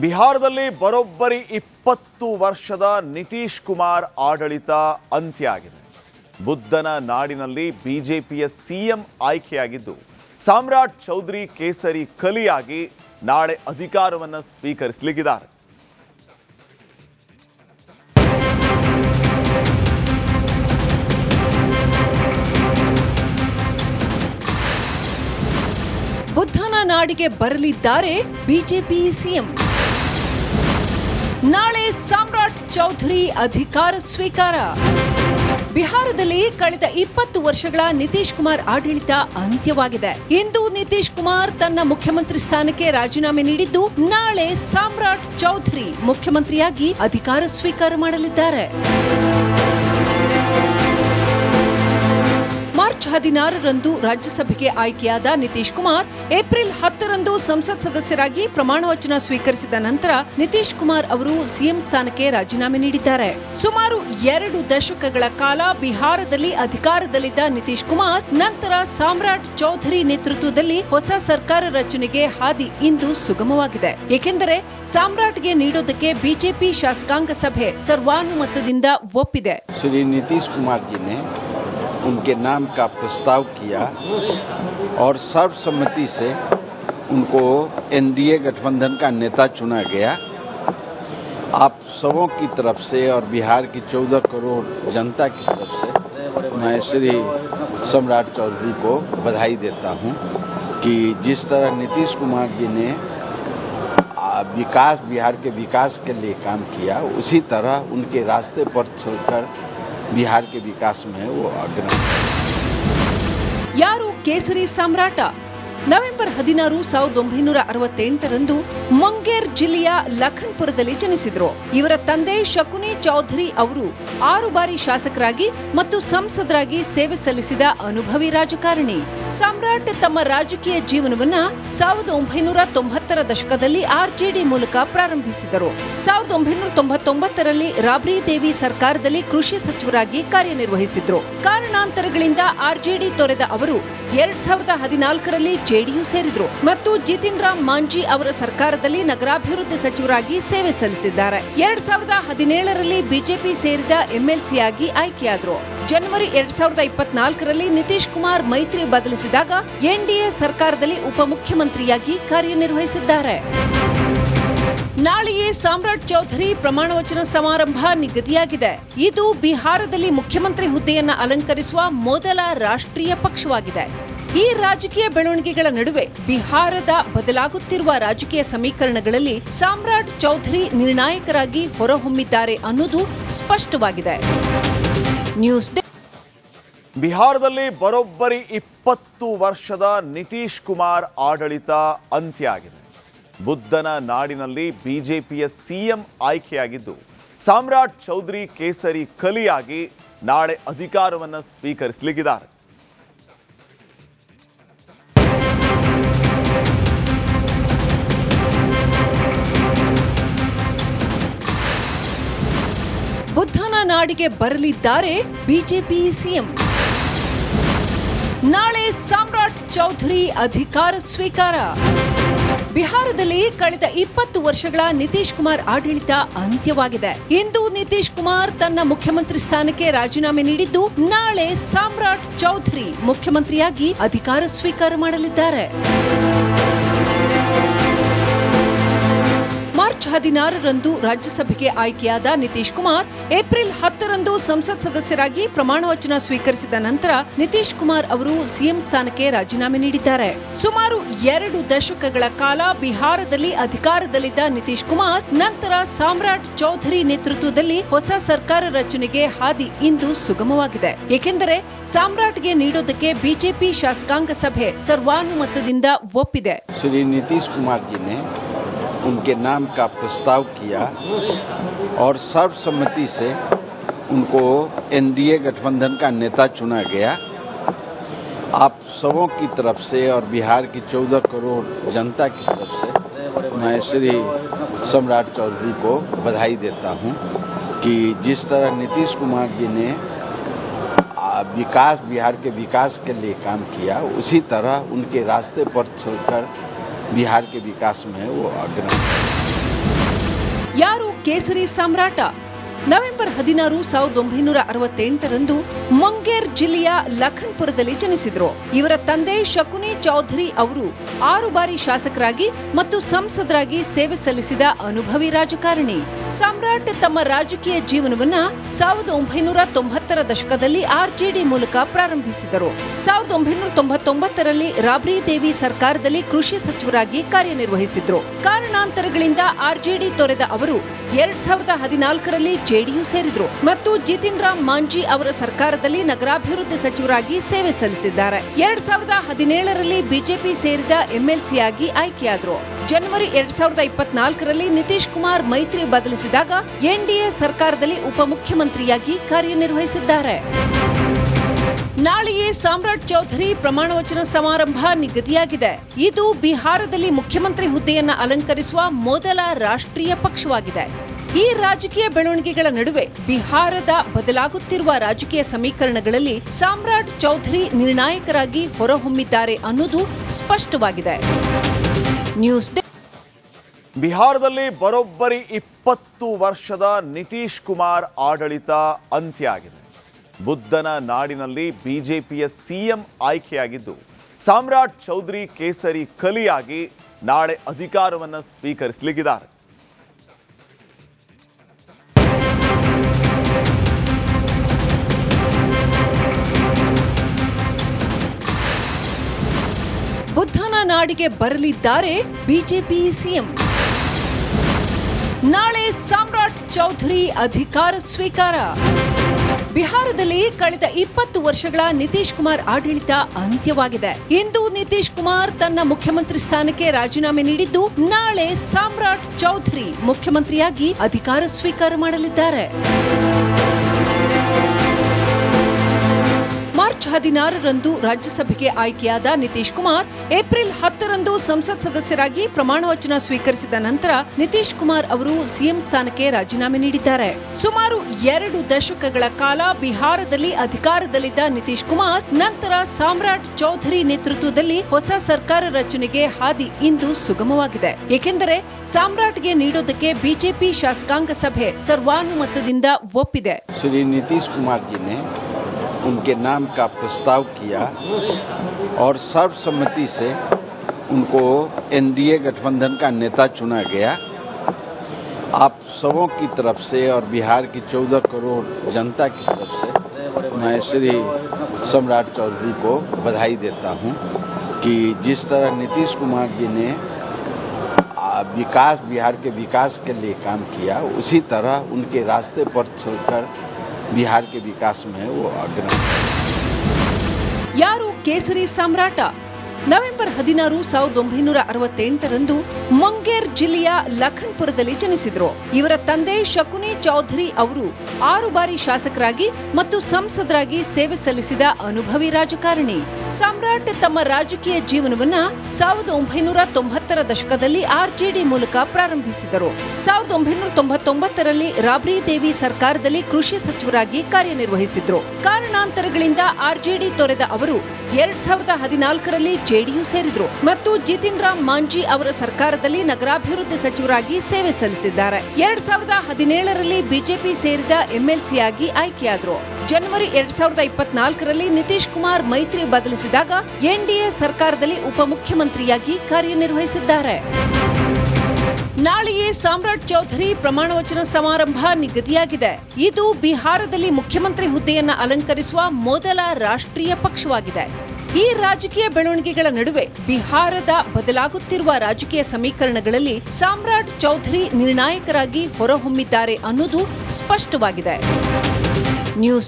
ಬಿಹಾರದಲ್ಲಿ ಬರೋಬ್ಬರಿ 20 ವರ್ಷದ ನಿತೀಶ್ ಕುಮಾರ್ ಆಡಳಿತ ಅಂತ್ಯ ಆಗಿದೆ. ಬುದ್ಧನ ನಾಡಿನಲ್ಲಿ ಬಿಜೆಪಿಯ ಸಿಎಂ ಆಯ್ಕೆಯಾಗಿದ್ದು ಸಾಮ್ರಾಟ್ ಚೌಧರಿ ಕೇಸರಿ ಕಲಿಯಾಗಿ ನಾಳೆ ಅಧಿಕಾರವನ್ನು ಸ್ವೀಕರಿಸಲಿದ್ದಾರೆ. ಬುದ್ಧನ ನಾಡಿಗೆ ಬರಲಿದ್ದಾರೆ ಬಿಜೆಪಿ ಸಿಎಂ. ನಾಳೆ ಸಾಮ್ರಾಟ್ ಚೌಧರಿ ಅಧಿಕಾರ ಸ್ವೀಕಾರ. ಬಿಹಾರದಲ್ಲಿ ಕಳೆದ 20 ವರ್ಷಗಳ ನಿತೀಶ್ ಕುಮಾರ್ ಆಡಳಿತ ಅಂತ್ಯವಾಗಿದೆ. ಇಂದು ನಿತೀಶ್ ಕುಮಾರ್ ತನ್ನ ಮುಖ್ಯಮಂತ್ರಿ ಸ್ಥಾನಕ್ಕೆ ರಾಜೀನಾಮೆ ನೀಡಿದ್ದು ನಾಳೆ ಸಾಮ್ರಾಟ್ ಚೌಧರಿ ಮುಖ್ಯಮಂತ್ರಿಯಾಗಿ ಅಧಿಕಾರ ಸ್ವೀಕಾರ ಮಾಡಲಿದ್ದಾರೆ. ಮಾರ್ಚ್ 16ರಂದು ರಾಜ್ಯಸಭೆಗೆ ಆಯ್ಕೆಯಾದ ನಿತೀಶ್ ಕುಮಾರ್ ಏಪ್ರಿಲ್ 10ರಂದು ಸಂಸತ್ ಸದಸ್ಯರಾಗಿ ಪ್ರಮಾಣ ವಚನ ಸ್ವೀಕರಿಸಿದ ನಂತರ ನಿತೀಶ್ ಕುಮಾರ್ ಅವರು ಸಿಎಂ ಸ್ಥಾನಕ್ಕೆ ರಾಜೀನಾಮೆ ನೀಡಿದ್ದಾರೆ. ಸುಮಾರು 2 ದಶಕಗಳ ಕಾಲ ಬಿಹಾರದಲ್ಲಿ ಅಧಿಕಾರದಲ್ಲಿದ್ದ ನಿತೀಶ್ ಕುಮಾರ್ ನಂತರ ಸಾಮ್ರಾಟ್ ಚೌಧರಿ ನೇತೃತ್ವದಲ್ಲಿ ಹೊಸ ಸರ್ಕಾರ ರಚನೆಗೆ ಹಾದಿ ಇಂದು ಸುಗಮವಾಗಿದೆ. ಏಕೆಂದರೆ ಸಾಮ್ರಾಟ್ಗೆ ನೀಡೋದಕ್ಕೆ ಬಿಜೆಪಿ ಶಾಸಕಾಂಗ ಸಭೆ ಸರ್ವಾನುಮತದಿಂದ ಒಪ್ಪಿದೆ. ಶ್ರೀ ನಿತೀಶ್ ಕುಮಾರ್ जी ने उनके नाम का प्रस्ताव किया और सर्वसम्मति से उनको एनडीए गठबंधन का नेता चुना गया. आप सबों की तरफ से और बिहार की 14 करोड़ जनता की तरफ से मैं श्री सम्राट चौधरी को बधाई देता हूं कि जिस तरह नितीश कुमार जी ने विकास बिहार के विकास के लिए काम किया उसी तरह उनके रास्ते पर चलकर बिहार के विकास में वो अग्रणी. ಯಾರು ಕೇಸರಿ ಸಾಮ್ರಾಟ? ನವೆಂಬರ್ 16, 1968ರಂದು ಮುಂಗೇರ್ ಜಿಲ್ಲೆಯ ಲಖನ್ಪುರದಲ್ಲಿ ಜನಿಸಿದ್ರು. ಇವರ ತಂದೆ ಶಕುನಿ ಚೌಧರಿ ಅವರು 6 ಬಾರಿ ಶಾಸಕರಾಗಿ ಮತ್ತು ಸಂಸದರಾಗಿ ಸೇವೆ ಸಲ್ಲಿಸಿದ ಅನುಭವಿ ರಾಜಕಾರಣಿ. ಸಾಮ್ರಾಟ್ ತಮ್ಮ ರಾಜಕೀಯ ಜೀವನವನ್ನ 1990ರ ದಶಕದಲ್ಲಿ ಆರ್ಜೆಡಿ ಮೂಲಕ ಪ್ರಾರಂಭಿಸಿದರು. 1999ರಲ್ಲಿ ರಾಬ್ರಿ ದೇವಿ ಸರ್ಕಾರದಲ್ಲಿ ಕೃಷಿ ಸಚಿವರಾಗಿ ಕಾರ್ಯನಿರ್ವಹಿಸಿದ್ರು. ಕಾರಣಾಂತರಗಳಿಂದ ಆರ್ಜೆಡಿ ತೊರೆದ ಅವರು 2014ರಲ್ಲಿ ಜೆಡಿಯು ಸೇರಿದ್ರು ಮತ್ತು ಜಿತಿನ್ ರಾಮ್ ಮಾಂಜಿ ಅವರ ಸರ್ಕಾರದಲ್ಲಿ ನಗರಾಭಿವೃದ್ಧಿ ಸಚಿವರಾಗಿ ಸೇವೆ ಸಲ್ಲಿಸಿದ್ದಾರೆ. 2017ರಲ್ಲಿ ಬಿಜೆಪಿ ಸೇರಿದ ಎಂಎಲ್ಸಿಯಾಗಿ ಆಯ್ಕೆಯಾದರು. ಜನವರಿ 2024ರಲ್ಲಿ ನಿತೀಶ್ ಕುಮಾರ್ ಮೈತ್ರಿ ಬದಲಿಸಿದಾಗ ಎನ್ಡಿಎ ಸರ್ಕಾರದಲ್ಲಿ ಉಪಮುಖ್ಯಮಂತ್ರಿಯಾಗಿ ಕಾರ್ಯನಿರ್ವಹಿಸಿದ್ದಾರೆ. ನಾಳೆಯೇ ಸಾಮ್ರಾಟ್ ಚೌಧರಿ ಪ್ರಮಾಣ ವಚನ ಸಮಾರಂಭ ನಿಗದಿಯಾಗಿದೆ. ಇದು ಬಿಹಾರದಲ್ಲಿ ಮುಖ್ಯಮಂತ್ರಿ ಹುದ್ದೆಯನ್ನ ಅಲಂಕರಿಸುವ ಮೊದಲ ರಾಷ್ಟ್ರೀಯ ಪಕ್ಷವಾಗಿದೆ. ಈ ರಾಜಕೀಯ ಬೆಳವಣಿಗೆಗಳ ನಡುವೆ ಬಿಹಾರದ ಬದಲಾಗುತ್ತಿರುವ ರಾಜಕೀಯ ಸಮೀಕರಣಗಳಲ್ಲಿ ಸಾಮ್ರಾಟ್ ಚೌಧರಿ ನಿರ್ಣಾಯಕರಾಗಿ ಹೊರಹೊಮ್ಮಿದ್ದಾರೆ ಅನ್ನೋದು ಸ್ಪಷ್ಟವಾಗಿದೆ. News day. ಬಿಹಾರದಲ್ಲಿ ಬರೋಬ್ಬರಿ 20 ವರ್ಷದ ನಿತೀಶ್ ಕುಮಾರ್ ಆಡಳಿತ ಅಂತ್ಯ ಆಗಿದೆ. ಬುದ್ಧನ ನಾಡಿನಲ್ಲಿ ಬಿಜೆಪಿಯ ಸಿಎಂ ಆಯ್ಕೆಯಾಗಿದ್ದು ಸಾಮ್ರಾಟ್ ಚೌಧರಿ ಕೇಸರಿ ಕಲಿಯಾಗಿ ನಾಳೆ ಅಧಿಕಾರವನ್ನು ಸ್ವೀಕರಿಸಲಿದ್ದಾರೆ. ಬುದ್ಧನ ನಾಡಿಗೆ ಬರಲಿದ್ದಾರೆ ಬಿಜೆಪಿ ಸಿಎಂ. ನಾಳೆ ಸಾಮ್ರಾಟ್ ಚೌಧರಿ ಅಧಿಕಾರ ಸ್ವೀಕಾರ. ಬಿಹಾರದಲ್ಲಿ ಕಳೆದ 20 ವರ್ಷಗಳ ನಿತೀಶ್ ಕುಮಾರ್ ಆಡಳಿತ ಅಂತ್ಯವಾಗಿದೆ. ಇಂದು ನಿತೀಶ್ ಕುಮಾರ್ ತನ್ನ ಮುಖ್ಯಮಂತ್ರಿ ಸ್ಥಾನಕ್ಕೆ ರಾಜೀನಾಮೆ ನೀಡಿದ್ದು ನಾಳೆ ಸಾಮ್ರಾಟ್ ಚೌಧರಿ ಮುಖ್ಯಮಂತ್ರಿಯಾಗಿ ಅಧಿಕಾರ ಸ್ವೀಕಾರ ಮಾಡಲಿದ್ದಾರೆ. ಮಾರ್ಚ್ 16ರಂದು ರಾಜ್ಯಸಭೆಗೆ ಆಯ್ಕೆಯಾದ ನಿತೀಶ್ ಕುಮಾರ್ ಏಪ್ರಿಲ್ 10ರಂದು ಸಂಸತ್ ಸದಸ್ಯರಾಗಿ ಪ್ರಮಾಣ ವಚನ ಸ್ವೀಕರಿಸಿದ ನಂತರ ನಿತೀಶ್ ಕುಮಾರ್ ಅವರು ಸಿಎಂ ಸ್ಥಾನಕ್ಕೆ ರಾಜೀನಾಮೆ ನೀಡಿದ್ದಾರೆ. ಸುಮಾರು 2 ದಶಕಗಳ ಕಾಲ ಬಿಹಾರದಲ್ಲಿ ಅಧಿಕಾರದಲ್ಲಿದ್ದ ನಿತೀಶ್ ಕುಮಾರ್ ನಂತರ ಸಾಮ್ರಾಟ್ ಚೌಧರಿ ನೇತೃತ್ವದಲ್ಲಿ ಹೊಸ ಸರ್ಕಾರ ರಚನೆಗೆ ಹಾದಿ ಇಂದು ಸುಗಮವಾಗಿದೆ. ಏಕೆಂದರೆ ಸಾಮ್ರಾಟ್ಗೆ ನೀಡೋದಕ್ಕೆ ಬಿಜೆಪಿ ಶಾಸಕಾಂಗ ಸಭೆ ಸರ್ವಾನುಮತದಿಂದ ಒಪ್ಪಿದೆ. ಶ್ರೀ ನಿತೀಶ್ ಕುಮಾರ್ जी ने उनके नाम का प्रस्ताव किया और सर्वसम्मति से उनको एनडीए गठबंधन का नेता चुना गया. आप सबों की तरफ से और बिहार की 14 करोड़ जनता की तरफ से मैं श्री सम्राट चौधरी को बधाई देता हूं कि जिस तरह नितीश कुमार जी ने बिहार के विकास के लिए काम किया उसी तरह उनके रास्ते पर चलकर बिहार के विकास में वो अग्रणी। ಯಾರು ಕೇಸರಿ ಸಾಮ್ರಾಟ? ನವೆಂಬರ್ 16, 1968ರಂದು ಮುಂಗೇರ್ ಜಿಲ್ಲೆಯ ಲಖನ್ಪುರದಲ್ಲಿ ಜನಿಸಿದ್ರು. ಇವರ ತಂದೆ ಶಕುನಿ ಚೌಧರಿ ಅವರು 6 ಬಾರಿ ಶಾಸಕರಾಗಿ ಮತ್ತು ಸಂಸದರಾಗಿ ಸೇವೆ ಸಲ್ಲಿಸಿದ ಅನುಭವಿ ರಾಜಕಾರಣಿ. ಸಾಮ್ರಾಟ್ ತಮ್ಮ ರಾಜಕೀಯ ಜೀವನವನ್ನ 1990ರ ದಶಕದಲ್ಲಿ ಆರ್ಜೆಡಿ ಮೂಲಕ ಪ್ರಾರಂಭಿಸಿದರು. 1999ರಲ್ಲಿ ರಾಬ್ರಿ ದೇವಿ ಸರ್ಕಾರದಲ್ಲಿ ಕೃಷಿ ಸಚಿವರಾಗಿ ಕಾರ್ಯನಿರ್ವಹಿಸಿದ್ರು. ಕಾರಣಾಂತರಗಳಿಂದ ಆರ್ಜೆಡಿ ತೊರೆದ ಅವರು 2014ರಲ್ಲಿ ಜೆಡಿಯು ಸೇರಿದ್ರು ಮತ್ತು ಜಿತಿನ್ ರಾಮ್ ಮಾಂಜಿ ಅವರ ಸರ್ಕಾರದಲ್ಲಿ ನಗರಾಭಿವೃದ್ಧಿ ಸಚಿವರಾಗಿ ಸೇವೆ ಸಲ್ಲಿಸಿದ್ದಾರೆ. 2017ರಲ್ಲಿ ಬಿಜೆಪಿ ಸೇರಿದ ಎಂಎಲ್ಸಿಯಾಗಿ ಆಯ್ಕೆಯಾದರು. ಜನವರಿ 2024ರಲ್ಲಿ ನಿತೀಶ್ ಕುಮಾರ್ ಮೈತ್ರಿ ಬದಲಿಸಿದಾಗ ಎನ್ಡಿಎ ಸರ್ಕಾರದಲ್ಲಿ ಉಪಮುಖ್ಯಮಂತ್ರಿಯಾಗಿ ಕಾರ್ಯನಿರ್ವಹಿಸಿದ್ದಾರೆ. ನಾಳೆಯೇ ಸಾಮ್ರಾಟ್ ಚೌಧರಿ ಪ್ರಮಾಣವಚನ ಸಮಾರಂಭ ನಿಗದಿಯಾಗಿದೆ. ಇದು ಬಿಹಾರದಲ್ಲಿ ಮುಖ್ಯಮಂತ್ರಿ ಹುದ್ದೆಯನ್ನ ಅಲಂಕರಿಸುವ ಮೊದಲ ರಾಷ್ಟ್ರೀಯ ಪಕ್ಷವಾಗಿದೆ. ಈ ರಾಜಕೀಯ ಬೆಳವಣಿಗೆಗಳ ನಡುವೆ ಬಿಹಾರದ ಬದಲಾಗುತ್ತಿರುವ ರಾಜಕೀಯ ಸಮೀಕರಣಗಳಲ್ಲಿ ಸಾಮ್ರಾಟ್ ಚೌಧರಿ ನಿರ್ಣಾಯಕರಾಗಿ ಹೊರಹೊಮ್ಮಿದ್ದಾರೆ ಅನ್ನೋದು ಸ್ಪಷ್ಟವಾಗಿದೆ. ನ್ಯೂಸ್ ಬಿಹಾರದಲ್ಲಿ ಬರೋಬ್ಬರಿ 20 ವರ್ಷದ ನಿತೀಶ್ ಕುಮಾರ್ ಆಡಳಿತ ಅಂತ್ಯ ಆಗಿದೆ. ಬುದ್ಧನ ನಾಡಿನಲ್ಲಿ ಬಿಜೆಪಿಯ ಸಿಎಂ ಆಯ್ಕೆಯಾಗಿದ್ದು ಸಾಮ್ರಾಟ್ ಚೌಧರಿ ಕೇಸರಿ ಕಲಿಯಾಗಿ ನಾಳೆ ಅಧಿಕಾರವನ್ನು ಸ್ವೀಕರಿಸಲಿದ್ದಾರೆ. ಬುದ್ಧನ ನಾಡಿಗೆ ಬರಲಿದ್ದಾರೆ ಬಿಜೆಪಿ ಸಿಎಂ. ನಾಳೆ ಸಾಮ್ರಾಟ್ ಚೌಧರಿ ಅಧಿಕಾರ ಸ್ವೀಕಾರ. ಬಿಹಾರದಲ್ಲಿ ಕಳೆದ 20 ವರ್ಷಗಳ ನಿತೀಶ್ ಕುಮಾರ್ ಆಡಳಿತ ಅಂತ್ಯವಾಗಿದೆ. ಇಂದು ನಿತೀಶ್ ಕುಮಾರ್ ತನ್ನ ಮುಖ್ಯಮಂತ್ರಿ ಸ್ಥಾನಕ್ಕೆ ರಾಜೀನಾಮೆ ನೀಡಿದ್ದು ನಾಳೆ ಸಾಮ್ರಾಟ್ ಚೌಧರಿ ಮುಖ್ಯಮಂತ್ರಿಯಾಗಿ ಅಧಿಕಾರ ಸ್ವೀಕಾರ ಮಾಡಲಿದ್ದಾರೆ. ಮಾರ್ಚ್ 16ರಂದು ರಾಜ್ಯಸಭೆಗೆ ಆಯ್ಕೆಯಾದ ನಿತೀಶ್ ಕುಮಾರ್ ಏಪ್ರಿಲ್ 10ರಂದು ಸಂಸತ್ ಸದಸ್ಯರಾಗಿ ಪ್ರಮಾಣವಚನ ಸ್ವೀಕರಿಸಿದ ನಂತರ ನಿತೀಶ್ ಕುಮಾರ್ ಅವರು ಸಿಎಂ ಸ್ಥಾನಕ್ಕೆ ರಾಜೀನಾಮೆ ನೀಡಿದ್ದಾರೆ. ಸುಮಾರು 2 ದಶಕಗಳ ಕಾಲ ಬಿಹಾರದಲ್ಲಿ ಅಧಿಕಾರದಲ್ಲಿದ್ದ ನಿತೀಶ್ ಕುಮಾರ್ ನಂತರ ಸಾಮ್ರಾಟ್ ಚೌಧರಿ ನೇತೃತ್ವದಲ್ಲಿ ಹೊಸ ಸರ್ಕಾರ ರಚನೆಗೆ ಹಾದಿ ಇಂದು ಸುಗಮವಾಗಿದೆ. ಏಕೆಂದರೆ ಸಾಮ್ರಾಟ್ಗೆ ನೀಡೋದಕ್ಕೆ ಬಿಜೆಪಿ ಶಾಸಕಾಂಗ ಸಭೆ ಸರ್ವಾನುಮತದಿಂದ ಒಪ್ಪಿದೆ. श्री नीतीश कुमार जी ने उनके नाम का प्रस्ताव किया और सर्वसम्मति से उनको एनडीए गठबंधन का नेता चुना गया. आप सबों की तरफ से और बिहार की 14 करोड़ जनता की तरफ से मैं श्री सम्राट चौधरी को बधाई देता हूं कि जिस तरह नीतीश कुमार जी ने विकास बिहार के विकास के लिए काम किया, उसी तरह उनके रास्ते पर चलकर बिहार के विकास में वो अग्रणी. ಯಾರು ಕೇಸರಿ ಸಾಮ್ರಾಟ? ನವೆಂಬರ್ 16, 1968ರಂದು ಮುಂಗೇರ್ ಜಿಲ್ಲೆಯ ಲಖನ್ಪುರದಲ್ಲಿ ಜನಿಸಿದ್ರು. ಇವರ ತಂದೆ ಶಕುನಿ ಚೌಧರಿ ಅವರು 6 ಬಾರಿ ಶಾಸಕರಾಗಿ ಮತ್ತು ಸಂಸದರಾಗಿ ಸೇವೆ ಸಲ್ಲಿಸಿದ ಅನುಭವಿ ರಾಜಕಾರಣಿ. ಸಾಮ್ರಾಟ್ ತಮ್ಮ ರಾಜಕೀಯ ಜೀವನವನ್ನ 1990ರ ದಶಕದಲ್ಲಿ ಆರ್ಜೆಡಿ ಮೂಲಕ ಪ್ರಾರಂಭಿಸಿದರು. 1999ರಲ್ಲಿ ರಾಬ್ರಿ ದೇವಿ ಸರ್ಕಾರದಲ್ಲಿ ಕೃಷಿ ಸಚಿವರಾಗಿ ಕಾರ್ಯನಿರ್ವಹಿಸಿದ್ರು. ಕಾರಣಾಂತರಗಳಿಂದ ಆರ್ಜೆಡಿ ತೊರೆದ ಅವರು 2014ರಲ್ಲಿ ಜೆಡಿಯು ಸೇರಿದ್ರು ಮತ್ತು ಜಿತಿನ್ ರಾಮ್ ಮಾಂಜಿ ಅವರ ಸರ್ಕಾರದಲ್ಲಿ ನಗರಾಭಿವೃದ್ಧಿ ಸಚಿವರಾಗಿ ಸೇವೆ ಸಲ್ಲಿಸಿದ್ದಾರೆ. 2017ರಲ್ಲಿ ಬಿಜೆಪಿ ಸೇರಿದ ಎಂಎಲ್ಸಿಯಾಗಿ ಆಯ್ಕೆಯಾದರು. ಜನವರಿ 2024ರಲ್ಲಿ ನಿತೀಶ್ ಕುಮಾರ್ ಮೈತ್ರಿ ಬದಲಿಸಿದಾಗ ಎನ್ಡಿಎ ಸರ್ಕಾರದಲ್ಲಿ ಉಪಮುಖ್ಯಮಂತ್ರಿಯಾಗಿ ಕಾರ್ಯನಿರ್ವಹಿಸಿದ್ದಾರೆ. ನಾಳೆಯೇ ಸಾಮ್ರಾಟ್ ಚೌಧರಿ ಪ್ರಮಾಣವಚನ ಸಮಾರಂಭ ನಿಗದಿಯಾಗಿದೆ. ಇದು ಬಿಹಾರದಲ್ಲಿ ಮುಖ್ಯಮಂತ್ರಿ ಹುದ್ದೆಯನ್ನ ಅಲಂಕರಿಸುವ ಮೊದಲ ರಾಷ್ಟ್ರೀಯ ಪಕ್ಷವಾಗಿದೆ. ಈ ರಾಜಕೀಯ ಬೆಳವಣಿಗೆಗಳ ನಡುವೆ ಬಿಹಾರದ ಬದಲಾಗುತ್ತಿರುವ ರಾಜಕೀಯ ಸಮೀಕರಣಗಳಲ್ಲಿ ಸಾಮ್ರಾಟ್ ಚೌಧರಿ ನಿರ್ಣಾಯಕರಾಗಿ ಹೊರಹೊಮ್ಮಿದ್ದಾರೆ ಅನ್ನೋದು ಸ್ಪಷ್ಟವಾಗಿದೆ. ನ್ಯೂಸ್